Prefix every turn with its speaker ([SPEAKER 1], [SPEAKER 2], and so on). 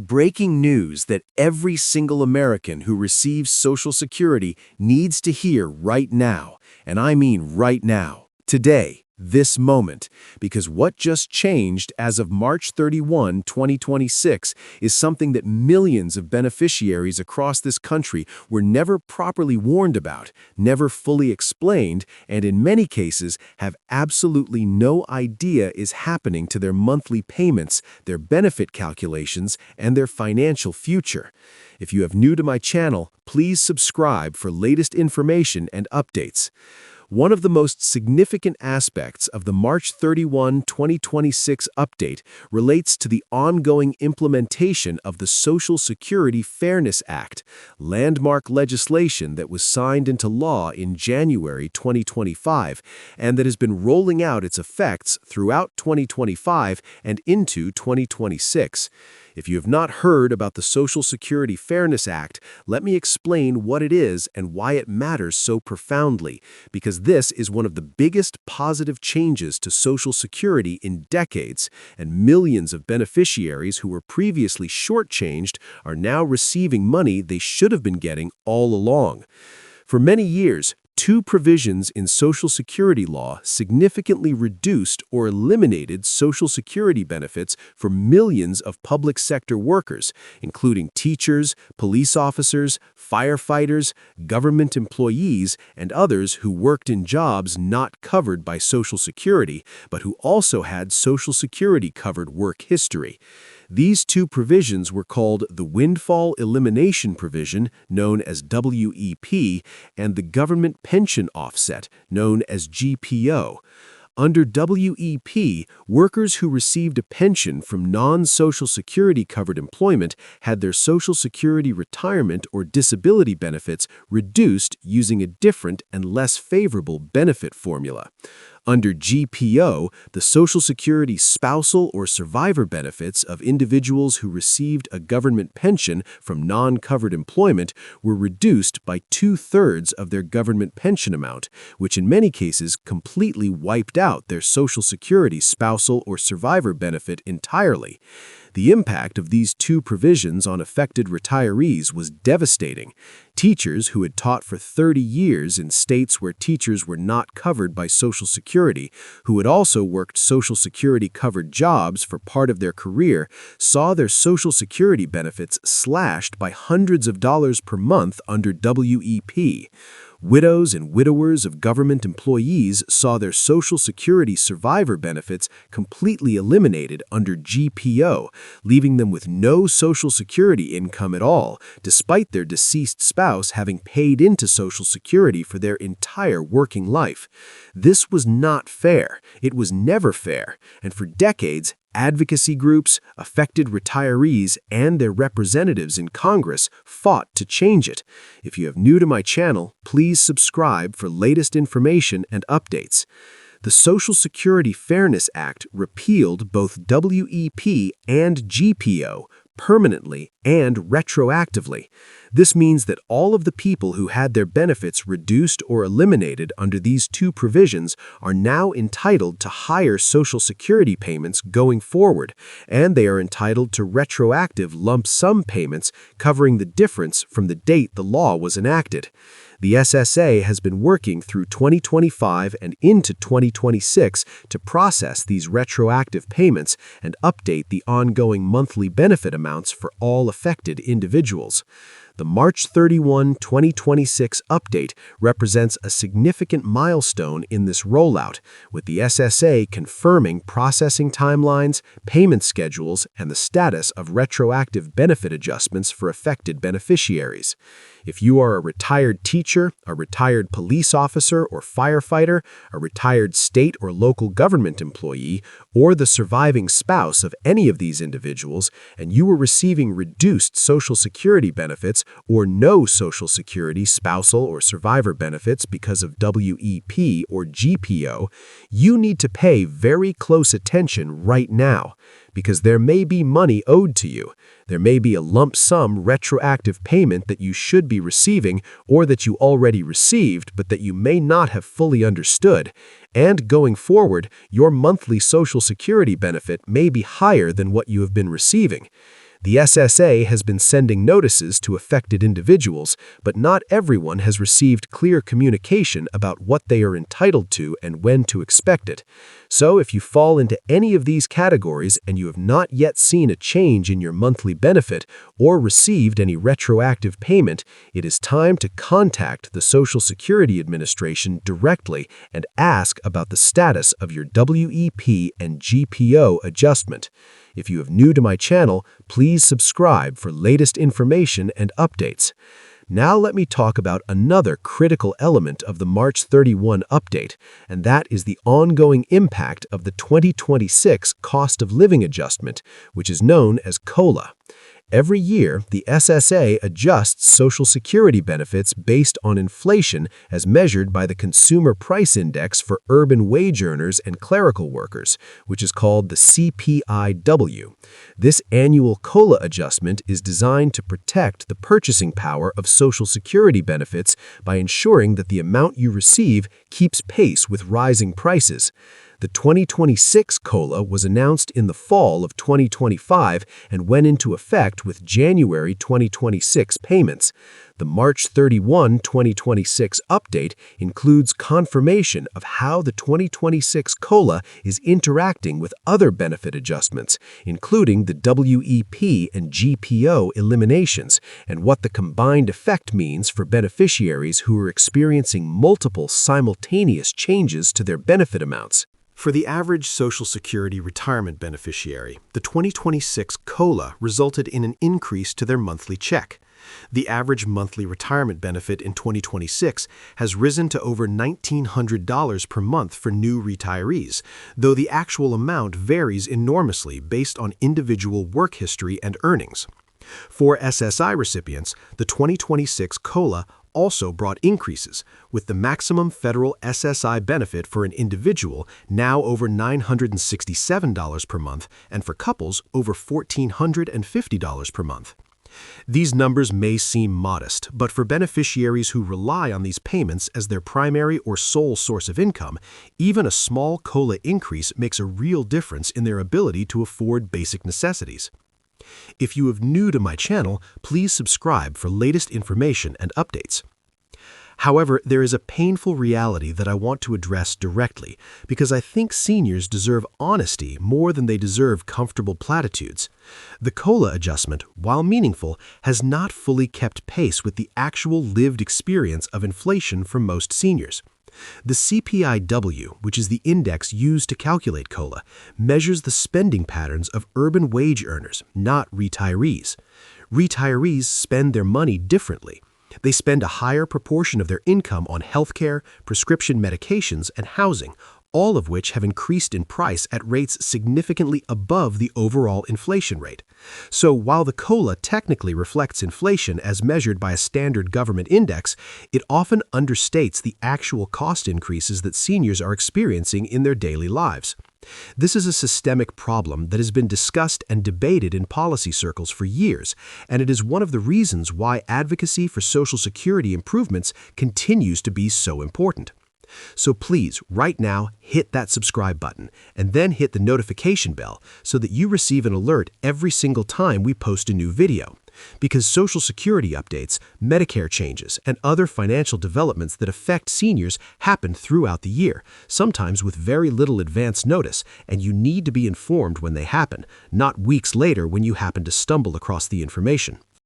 [SPEAKER 1] Breaking news that every single American who receives Social Security needs to hear right now, and I mean right now, today, this moment, because what just changed as of March 31, 2026 is something that millions of beneficiaries across this country were never properly warned about, never fully explained, and in many cases have absolutely no idea is happening to their monthly payments, their benefit calculations, and their financial future. If you are new to my channel, please subscribe for latest information and updates. One of the most significant aspects of the March 31, 2026 update relates to the ongoing implementation of the Social Security Fairness Act, landmark legislation that was signed into law in January 2025 and that has been rolling out its effects throughout 2025 and into 2026. If you have not heard about the Social Security Fairness Act, let me explain what it is and why it matters so profoundly, because this is one of the biggest positive changes to Social Security in decades, and millions of beneficiaries who were previously shortchanged are now receiving money they should have been getting all along. For many years, two provisions in Social Security law significantly reduced or eliminated Social Security benefits for millions of public sector workers, including teachers, police officers, firefighters, government employees, and others who worked in jobs not covered by Social Security, but who also had Social Security-covered work history. These two provisions were called the Windfall Elimination Provision, known as WEP, and the Government Pension Offset, known as GPO. Under WEP, workers who received a pension from non-Social Security-covered employment had their Social Security retirement or disability benefits reduced using a different and less favorable benefit formula. Under GPO, the Social Security spousal or survivor benefits of individuals who received a government pension from non-covered employment were reduced by 2/3 of their government pension amount, which in many cases completely wiped out their Social Security spousal or survivor benefit entirely. The impact of these two provisions on affected retirees was devastating. Teachers who had taught for 30 years in states where teachers were not covered by Social Security, who had also worked Social Security-covered jobs for part of their career, saw their Social Security benefits slashed by hundreds of dollars per month under WEP. Widows and widowers of government employees saw their Social Security survivor benefits completely eliminated under GPO, leaving them with no Social Security income at all, despite their deceased spouse having paid into Social Security for their entire working life. This was not fair. It was never fair, and for decades, advocacy groups, affected retirees, and their representatives in Congress fought to change it. If you are new to my channel, please subscribe for latest information and updates. The Social Security Fairness Act repealed both WEP and GPO permanently and retroactively. This means that all of the people who had their benefits reduced or eliminated under these two provisions are now entitled to higher Social Security payments going forward, and they are entitled to retroactive lump sum payments covering the difference from the date the law was enacted. The SSA has been working through 2025 and into 2026 to process these retroactive payments and update the ongoing monthly benefit amounts for all affected individuals. The March 31, 2026 update represents a significant milestone in this rollout, with the SSA confirming processing timelines, payment schedules, and the status of retroactive benefit adjustments for affected beneficiaries. If you are a retired teacher, a retired police officer or firefighter, a retired state or local government employee, or the surviving spouse of any of these individuals, and you are receiving reduced Social Security benefits or no Social Security spousal or survivor benefits because of WEP or GPO, you need to pay very close attention right now, because there may be money owed to you. There may be a lump sum retroactive payment that you should be receiving or that you already received but that you may not have fully understood. And going forward, your monthly Social Security benefit may be higher than what you have been receiving. The SSA has been sending notices to affected individuals, but not everyone has received clear communication about what they are entitled to and when to expect it. So if you fall into any of these categories and you have not yet seen a change in your monthly benefit or received any retroactive payment, it is time to contact the Social Security Administration directly and ask about the status of your WEP and GPO adjustment. If you are new to my channel, please subscribe for latest information and updates. Now let me talk about another critical element of the March 31 update, and that is the ongoing impact of the 2026 Cost of Living Adjustment, which is known as COLA. Every year, the SSA adjusts Social Security benefits based on inflation as measured by the Consumer Price Index for urban wage earners and clerical workers, which is called the CPIW. This annual COLA adjustment is designed to protect the purchasing power of Social Security benefits by ensuring that the amount you receive keeps pace with rising prices. The 2026 COLA was announced in the fall of 2025 and went into effect with January 2026 payments. The March 31, 2026 update includes confirmation of how the 2026 COLA is interacting with other benefit adjustments, including the WEP and GPO eliminations, and what the combined effect means for beneficiaries who are experiencing multiple simultaneous changes to their benefit amounts. For the average Social Security retirement beneficiary, the 2026 COLA resulted in an increase to their monthly check. The average monthly retirement benefit in 2026 has risen to over $1,900 per month for new retirees, though the actual amount varies enormously based on individual work history and earnings. For SSI recipients, the 2026 COLA also brought increases, with the maximum federal SSI benefit for an individual now over $967 per month and for couples over $1,450 per month. These numbers may seem modest, but for beneficiaries who rely on these payments as their primary or sole source of income, even a small COLA increase makes a real difference in their ability to afford basic necessities. If you are new to my channel, please subscribe for latest information and updates. However, there is a painful reality that I want to address directly because I think seniors deserve honesty more than they deserve comfortable platitudes. The COLA adjustment, while meaningful, has not fully kept pace with the actual lived experience of inflation for most seniors. The CPIW, which is the index used to calculate COLA, measures the spending patterns of urban wage earners, not retirees. Retirees spend their money differently. They spend a higher proportion of their income on healthcare, prescription medications, and housing, all of which have increased in price at rates significantly above the overall inflation rate. So while the COLA technically reflects inflation as measured by a standard government index, it often understates the actual cost increases that seniors are experiencing in their daily lives. This is a systemic problem that has been discussed and debated in policy circles for years, and it is one of the reasons why advocacy for Social Security improvements continues to be so important. So please, right now, hit that subscribe button and then hit the notification bell so that you receive an alert every single time we post a new video. Because Social Security updates, Medicare changes, and other financial developments that affect seniors happen throughout the year, sometimes with very little advance notice, and you need to be informed when they happen, not weeks later when you happen to stumble across the information.